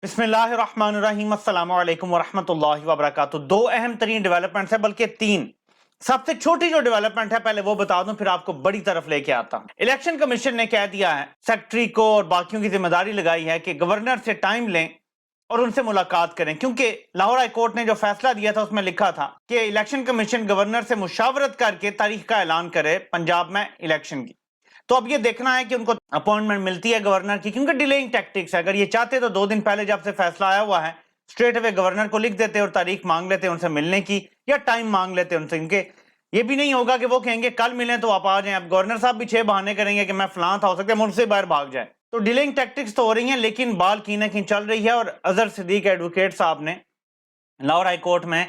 बिस्मिल्लाहिर्रहमानिर्रहीम अस्सलाम वालेकुम वरहमतुल्लाहि वबरकातुहू। दो अहम तरीन डेवलपमेंट्स है, बल्कि तीन। सबसे छोटी जो डेवलपमेंट है पहले वो बता दूं, फिर आपको बड़ी तरफ लेके आता हूं। इलेक्शन कमीशन ने कह दिया है, सेक्रेटरी को और बाकियों की जिम्मेदारी लगाई है कि गवर्नर से टाइम लें और उनसे मुलाकात करें, क्योंकि लाहौर हाई कोर्ट ने जो फैसला दिया था उसमें लिखा था कि इलेक्शन कमीशन गवर्नर से मुशावरत करके तारीख का ऐलान करे पंजाब में इलेक्शन की। तो अब ये देखना है कि उनको अपॉइंटमेंट मिलती है गवर्नर की, क्योंकि डिलेइंग टैक्टिक्स है। अगर ये चाहते तो 2 दिन पहले जब से फैसला आया हुआ है स्ट्रेट अवे गवर्नर को लिख देते और तारीख मांग लेते उनसे मिलने की, या टाइम मांग लेते उनसे, क्योंकि ये भी नहीं होगा कि वो कहेंगे कल मिलें तो आप आ जाएं। अब गवर्नर साहब भी 6 बहाने करेंगे कि मैं फलां था, हो सकता है मुल्क से बाहर भाग जाए। तो डिलेइंग टैक्टिक्स तो हो रही हैं, लेकिन बाल कीने की चल रही है। और अजहर सिद्दीक एडवोकेट साहब ने लाहौर हाई कोर्ट में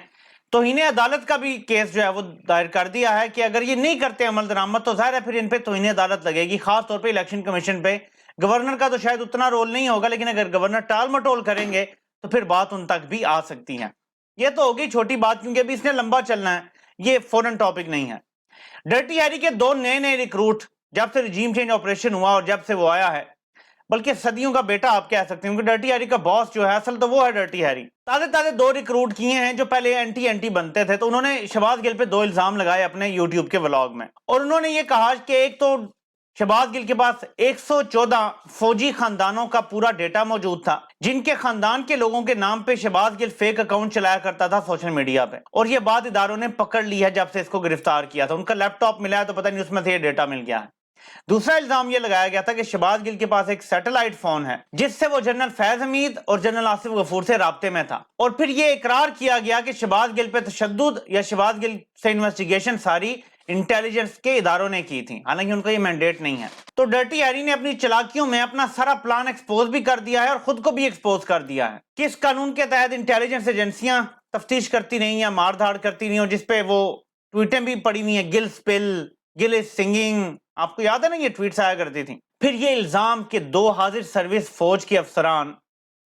तौहीन अदालत का भी केस जो है वो दायर कर दिया है कि अगर ये नहीं करते अमल दरामद तो जाहिर है फिर इन पे तौहीन अदालत लगेगी, खास तौर पे इलेक्शन कमीशन पे। गवर्नर का तो शायद उतना रोल नहीं होगा, लेकिन अगर गवर्नर टाल मटोल करेंगे तो फिर बात उन तक भी आ सकती है। ये तो होगी छोटी बात, क्योंकि अभी इसने लंबा चलना है, ये फौरन टॉपिक नहीं है। डर्टी हैरी के 2 नए रिक्रूट जब से रिजीम चेंज ऑपरेशन हुआ और जब से वो आया है, बल्कि सदियों का बेटा आप कह सकते हैं, क्योंकि डर्टी हैरी का बॉस जो है असल तो वो है डर्टी हैरी। ताजे ताजे 2 रिक्रूट किए हैं जो पहले एंटी बनते थे। तो उन्होंने शहबाज गिल पे 2 इल्जाम लगाए अपने यूट्यूब के व्लॉग में, और उन्होंने ये कहा कि एक तो शहबाज गिल के पास 114 फौजी खानदानों का पूरा डेटा मौजूद था, जिनके खानदान के लोगों के नाम पे शहबाज गिल फेक अकाउंट चलाया करता था सोशल मीडिया पे। और ये बात इदारों ने पकड़ ली है जब से इसको गिरफ्तार किया था। उनका लैपटॉप मिला है तो पता नहीं उसमें से ये डेटा मिल गया है। दूसरा इल्जाम यह लगाया गया था कि शहबाज गिल के पास एक सैटेलाइट फोन है जिससे वो जनरल फैज हमीद और जनरल आसिफ गफूर से राब्ते में था। और फिर यह इकरार किया गया कि शहबाज गिल पे तशद्दुद या शहबाज गिल से इन्वेस्टिगेशन सारी इंटेलिजेंस के इदारों ने की थी, हालांकि उनका ये मैंडेट नहीं है। तो डर्टी हैरी ने अपनी चालाकियों में अपना सारा प्लान एक्सपोज भी कर दिया है और खुद को भी एक्सपोज कर दिया है। किस कानून के तहत इंटेलिजेंस एजेंसियां तफ्तीश करती नहीं या मार धाड़ करती नहीं, और जिसपे वो ट्वीटें भी पड़ी हुई हैं, Gill spill, Gill is singing, आपको याद है ना ये ट्वीट्स आया करती थी। फिर ये इल्जाम कि 2 हाजिर सर्विस फौज के अफसरान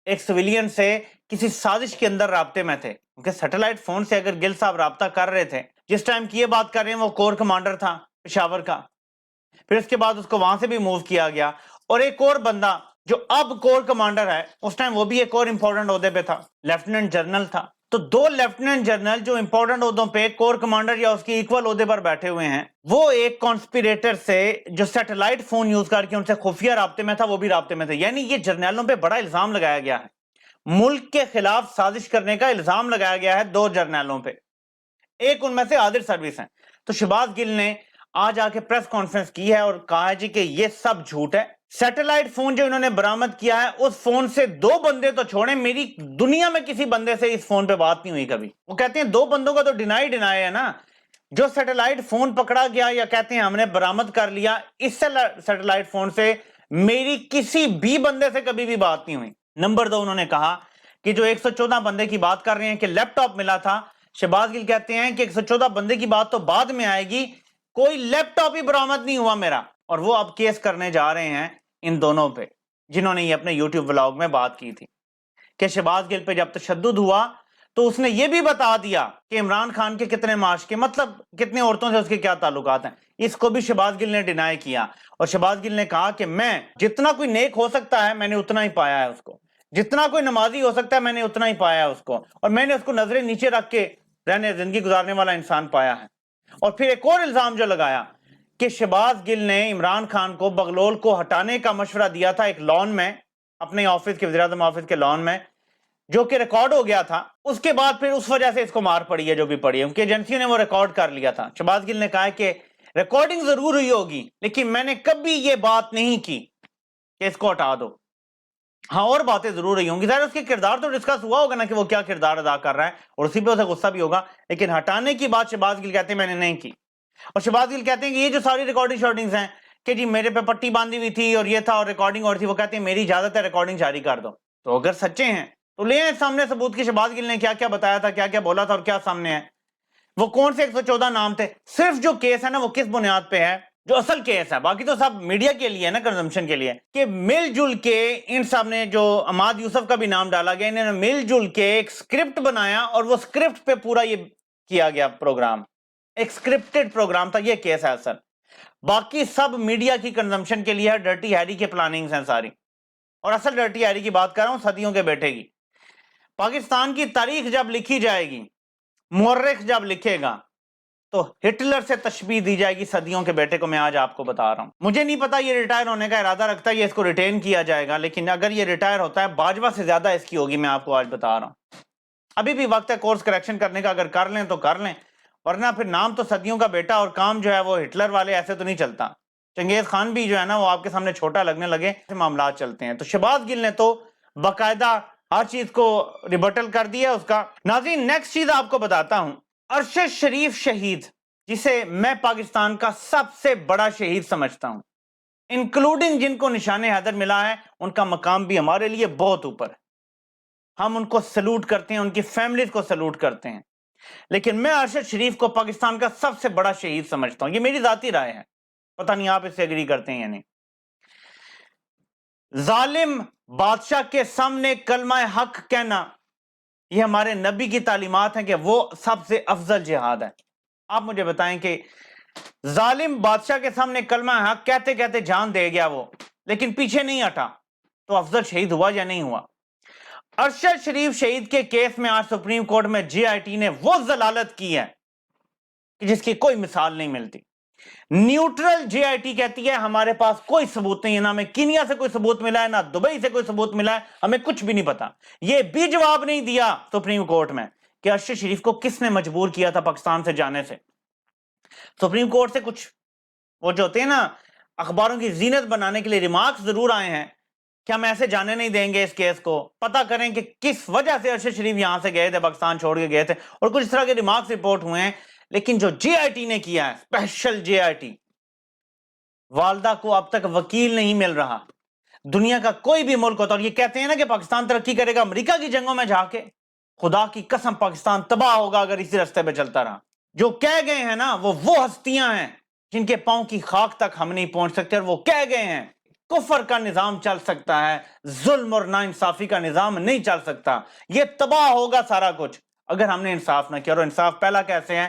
एक सिविलियन से किसी साजिश के अंदर राब्ते में थे, क्योंकि सैटेलाइट फोन से अगर गिल साहब राब्ता कर रहे थे, जिस टाइम की ये बात कर रहे हैं वो कोर कमांडर था पेशावर का, फिर उसके बाद उसको वहां से भी मूव किया गया। और एक और बंदा जो अब कोर कमांडर है, उस टाइम वो भी एक और इंपॉर्टेंट ओहदे पे था, लेफ्टिनेंट जनरल था। तो 2 लेफ्टिनेंट जनरल जो इंपॉर्टेंट ओहदों पे कोर कमांडर या उसकी इक्वल ओहदे पर बैठे हुए हैं, वो एक कॉन्स्पिरेटर से जो सैटेलाइट फोन यूज करके उनसे खुफिया राब्ते में था वो भी राब्ते में थे। यानी ये जर्नलों पे बड़ा इल्जाम लगाया गया है, मुल्क के खिलाफ साजिश करने का इल्जाम लगाया गया है 2 जर्नलों पे। एक उनमें से आदिर सर्विस है। तो शहबाज गिल ने आज आके प्रेस कॉन्फ्रेंस की है और कहा है जी कि ये सब झूठ है। सैटेलाइट फोन जो इन्होंने बरामद किया है, उस फोन से 2 बंदे तो छोड़े, मेरी दुनिया में किसी बंदे से इस फोन पे बात नहीं हुई कभी। वो कहते हैं 2 बंदों का तो डिनाई है ना, जो सैटेलाइट फोन पकड़ा गया या कहते हैं हमने बरामद कर लिया, इस सैटेलाइट फोन से मेरी किसी भी बंदे से कभी भी बात नहीं हुई। नंबर 2, उन्होंने कहा कि जो 114 बंदे की बात कर रहे हैं कि लैपटॉप मिला था, शहबाज गिल कहते हैं कि 114 बंदे की बात तो बाद में आएगी, कोई लैपटॉप ही बरामद नहीं हुआ मेरा। और वो अब केस करने जा रहे हैं इन दोनों पे, जिन्होंने ये अपने यूट्यूब व्लॉग में बात की थी कि शहबाज गिल पे जब तशद्दुद हुआ तो उसने ये भी बता दिया कि इमरान खान के कितने माश के, मतलब कितने औरतों से उसके क्या ताल्लुकात हैं। इसको भी शहबाज गिल ने डिनाई किया। और शहबाज गिल ने कहा कि मैं जितना कोई नेक हो सकता है मैंने उतना ही पाया है उसको, जितना कोई नमाजी हो सकता है मैंने उतना ही पाया है उसको, और मैंने उसको नजरें नीचे रख के रहने जिंदगी गुजारने वाला इंसान पाया है। और फिर एक और इल्जाम जो लगाया कि शहबाज गिल ने इमरान खान को बगलोल को हटाने का मशवरा दिया था एक लॉन में, अपने ऑफिस के वज़ीर-ए-आज़म ऑफिस के लॉन में, जो कि रिकॉर्ड हो गया था। उसके बाद फिर उस वजह से इसको मार पड़ी है जो भी पड़ी है, उनकी एजेंसियों ने वो रिकॉर्ड कर लिया था। शहबाज गिल ने कहा है कि रिकॉर्डिंग जरूर हुई होगी, लेकिन मैंने कभी ये बात नहीं की कि इसको हटा दो। हाँ, और बातें जरूर रही होंगी, शायद उसके किरदार तो डिस्कस हुआ होगा ना कि वो क्या किरदार अदा कर रहा है, और उसी पे उसे गुस्सा भी होगा, लेकिन हटाने की बात शहबाज गिल कहते हैं मैंने नहीं की। और शहबाज गिल कहते हैं कि ये जो सारी रिकॉर्डिंग शॉर्टिंग्स हैं कि जी मेरे पे पट्टी बांधी हुई थी और ये था और रिकॉर्डिंग और थी, वो कहते हैं मेरी इजाजत है रिकॉर्डिंग जारी कर दो। तो अगर सच्चे हैं तो ले आए सामने सबूत की शहबाज गिल ने क्या क्या बताया था, क्या क्या बोला था और क्या सामने है। वो कौन से 114 नाम थे, सिर्फ जो केस है ना वो किस बुनियाद पे है, जो असल केस है, बाकी तो सब मीडिया के लिए ना, कंजम्पशन के लिए, कि मिलजुल के इन सब ने, जो अमाद यूसुफ का भी नाम डाला गया, इन्होंने मिलजुल के एक स्क्रिप्ट बनाया और वो स्क्रिप्ट पे पूरा ये किया गया प्रोग्राम, एक स्क्रिप्टेड प्रोग्राम था। ये केस है असल, बाकी सब मीडिया की कंजम्पशन के लिए है, डर्टी हैरी के प्लानिंग्स हैं सारी। और असल डर्टी हैरी की बात कर रहा हूं, सदियों के बेटे की। पाकिस्तान की तारीख जब लिखी जाएगी, मुअर्रिख जब लिखेगा, तो हिटलर से तशबीह दी जाएगी सदियों के बेटे को। मैं आज आपको बता रहा हूं, मुझे नहीं पता ये रिटायर होने का इरादा रखता है या इसको रिटेन किया जाएगा, लेकिन अगर ये रिटायर होता है बाजवा से ज्यादा इसकी होगी, मैं आपको आज बता रहा हूं। अभी भी वक्त है कोर्स करेक्शन करने का, अगर कर लें तो कर लें, वरना फिर नाम तो सदियों का बेटा और काम जो है वो हिटलर वाले, ऐसे तो नहीं चलता। चंगेज खान भी जो है ना वो आपके सामने छोटा लगने लगे, मामला चलते हैं। तो शहबाज गिल ने तो बाकायदा हर चीज को रिबटल कर दिया उसका। नाज़रीन, नेक्स्ट चीज आपको बताता हूं, अरशद शरीफ शहीद, जिसे मैं पाकिस्तान का सबसे बड़ा शहीद समझता हूं, इंक्लूडिंग जिनको निशाने हैदर मिला है, उनका मकाम भी हमारे लिए बहुत ऊपर है। हम उनको सलूट करते हैं, उनकी फैमिलीज को सलूट करते हैं, लेकिन मैं अरशद शरीफ को पाकिस्तान का सबसे बड़ा शहीद समझता हूं। ये मेरी जाती राय है, पता नहीं आप इससे एग्री करते हैं या नहीं। जालिम बादशाह के सामने कलमा हक कहना, ये हमारे नबी की तालीमात हैं कि वो सबसे अफजल जिहाद है। आप मुझे बताएं कि जालिम बादशाह के सामने कलमा हक कहते कहते जान दे गया वो, लेकिन पीछे नहीं हटा, तो अफजल शहीद हुआ या नहीं हुआ? अरशद शरीफ शहीद के केस में आज सुप्रीम कोर्ट में जेआईटी ने वो जलालत की है कि जिसकी कोई मिसाल नहीं मिलती। न्यूट्रल जेआईटी कहती है हमारे पास कोई सबूत नहीं है, ना हमें कीनिया से कोई सबूत मिला है, ना दुबई से कोई सबूत मिला है, हमें कुछ भी नहीं पता। ये भी जवाब नहीं दिया सुप्रीम कोर्ट में कि अरशद शरीफ को किसने मजबूर किया था पाकिस्तान से जाने से। सुप्रीम कोर्ट से कुछ वो जो होते हैं ना अखबारों की जीनत बनाने के लिए रिमार्क्स जरूर आए हैं कि हम ऐसे जाने नहीं देंगे इस केस को, पता करें कि किस वजह से अरशद शरीफ यहां से गए थे, पाकिस्तान छोड़ के गए थे, और कुछ इस तरह के रिमार्क्स रिपोर्ट हुए हैं। लेकिन जो जेआईटी ने किया है, स्पेशल जेआईटी, वालदा को अब तक वकील नहीं मिल रहा। दुनिया का कोई भी मुल्क होता, और ये कहते हैं ना कि पाकिस्तान तरक्की करेगा अमेरिका की जंगों में जाके, खुदा की कसम पाकिस्तान तबाह होगा अगर इसी रास्ते पे चलता रहा। जो कह गए हैं ना वो हस्तियां हैं जिनके पांव की खाक तक हम नहीं पहुंच सकते, और वो कह गए हैं कुफर का निजाम चल सकता है, जुल्म और नाइंसाफी का निजाम नहीं चल सकता, ये तबाह होगा सारा कुछ अगर हमने इंसाफ ना किया। और इंसाफ पहला कैसे है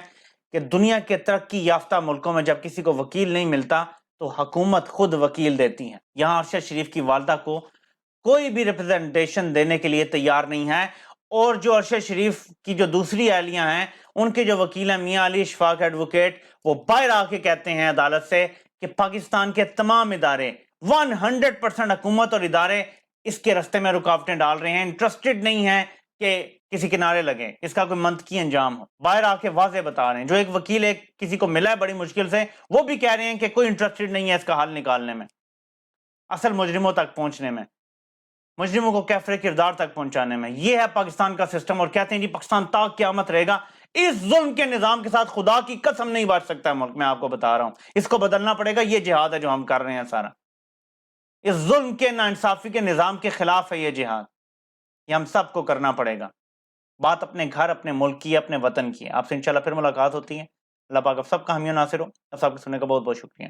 कि दुनिया के तरक्की याफ्ता मुल्कों में जब किसी को वकील नहीं मिलता तो हुकूमत खुद वकील देती है। यहां अरशद शरीफ की वालदा को कोई भी रिप्रेजेंटेशन देने के लिए तैयार नहीं है, और जो अरशद शरीफ की जो दूसरी अहलियां हैं, उनके जो वकील हैं मियां अली इशफाक एडवोकेट, वो बाहर आके कहते हैं अदालत से कि पाकिस्तान के तमाम इदारे 100% हुकूमत और इदारे इसके रास्ते में रुकावटें डाल रहे हैं, इंटरेस्टेड नहीं है कि किसी किनारे लगे, इसका कोई मंतकी अंजाम हो। बाहर आके वाजे बता रहे हैं। जो एक वकील एक किसी को मिला है बड़ी मुश्किल से, वो भी कह रहे हैं कि कोई इंटरेस्टेड नहीं है इसका हल निकालने में, असल मुजरिमों तक पहुंचने में, मुजरिमों को कैफरे किरदार तक पहुंचाने में। यह है पाकिस्तान का सिस्टम, और कहते हैं जी पाकिस्तान ताक क़यामत रहेगा। इस जुल्म के निजाम के साथ खुदा की कसम नहीं बच सकता मुल्क, मैं आपको बता रहा हूं। इसको बदलना पड़ेगा। ये जिहाद है जो हम कर रहे हैं सारा, इस जुल्म के नाइंसाफी के निजाम के खिलाफ है ये जिहाद, ये हम सबको करना पड़ेगा। बात अपने घर, अपने मुल्क की, अपने वतन की है। आपसे इंशाल्लाह फिर मुलाकात होती है। अल्लाह पाक आप सबका हामी नासिर हो। आप सबके सुनने का बहुत बहुत शुक्रिया।